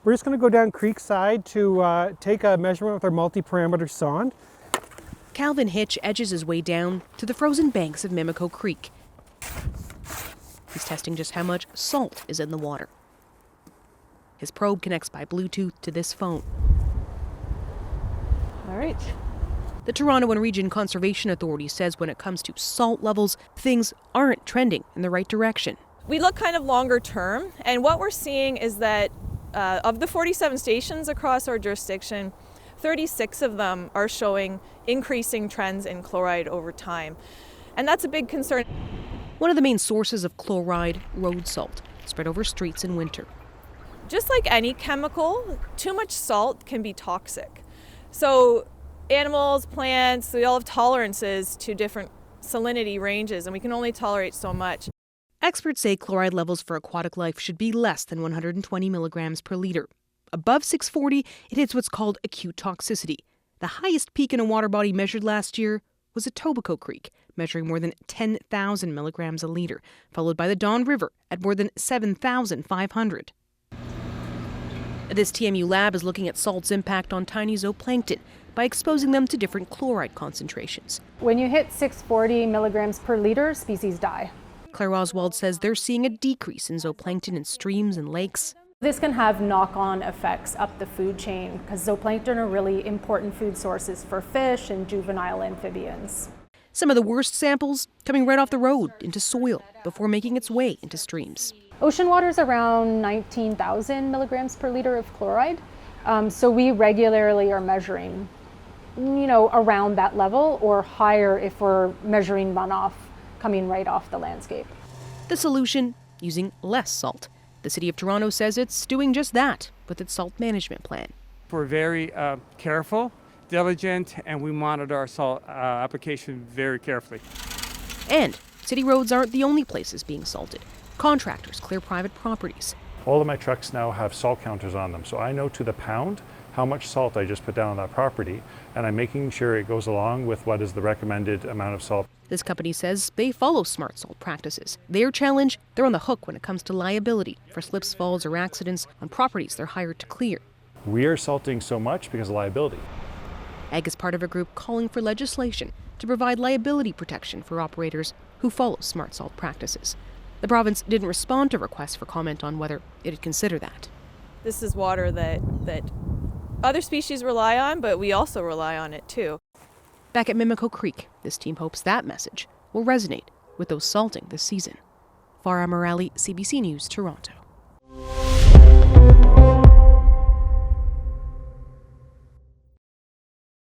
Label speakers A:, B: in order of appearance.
A: We're just going to go down creekside to take a measurement with our multi-parameter sonde.
B: Calvin Hitch edges his way down to the frozen banks of Mimico Creek. He's testing just how much salt is in the water. His probe connects by Bluetooth to this phone.
C: All right.
B: The Toronto and Region Conservation Authority says when it comes to salt levels, things aren't trending in the right direction.
C: We look kind of longer term, and what we're seeing is that of the 47 stations across our jurisdiction, 36 of them are showing increasing trends in chloride over time. And that's a big concern.
B: One of the main sources of chloride, road salt, spread over streets in winter.
C: Just like any chemical, too much salt can be toxic. So animals, plants, we all have tolerances to different salinity ranges, and we can only tolerate so much.
B: Experts say chloride levels for aquatic life should be less than 120 milligrams per liter. Above 640, it hits what's called acute toxicity. The highest peak in a water body measured last year was at Etobicoke Creek, measuring more than 10,000 milligrams a liter, followed by the Don River at more than 7,500. This TMU lab is looking at salt's impact on tiny zooplankton by exposing them to different chloride concentrations.
D: When you hit 640 milligrams per liter, species die.
B: Claire Oswald says they're seeing a decrease in zooplankton in streams and lakes.
D: This can have knock-on effects up the food chain because zooplankton are really important food sources for fish and juvenile amphibians.
B: Some of the worst samples coming right off the road into soil before making its way into streams.
D: Ocean water is around 19,000 milligrams per liter of chloride. So we regularly are measuring, around that level or higher if we're measuring runoff coming right off the landscape.
B: The solution, using less salt. The City of Toronto says it's doing just that with its salt management plan.
E: We're very careful, diligent, and we monitor our salt application very carefully.
B: And city roads aren't the only places being salted. Contractors clear private properties.
F: All of my trucks now have salt counters on them, so I know to the pound how much salt I just put down on that property, and I'm making sure it goes along with what is the recommended amount of salt.
B: This company says they follow smart salt practices. Their challenge, they're on the hook when it comes to liability for slips, falls, or accidents on properties they're hired to clear.
F: We are salting so much because of liability.
B: AG is part of a group calling for legislation to provide liability protection for operators who follow smart salt practices. The province didn't respond to requests for comment on whether it'd consider that.
C: This is water that other species rely on, but we also rely on it too.
B: Back at Mimico Creek, this team hopes that message will resonate with those salting this season. Farrah, Merali, CBC News, Toronto.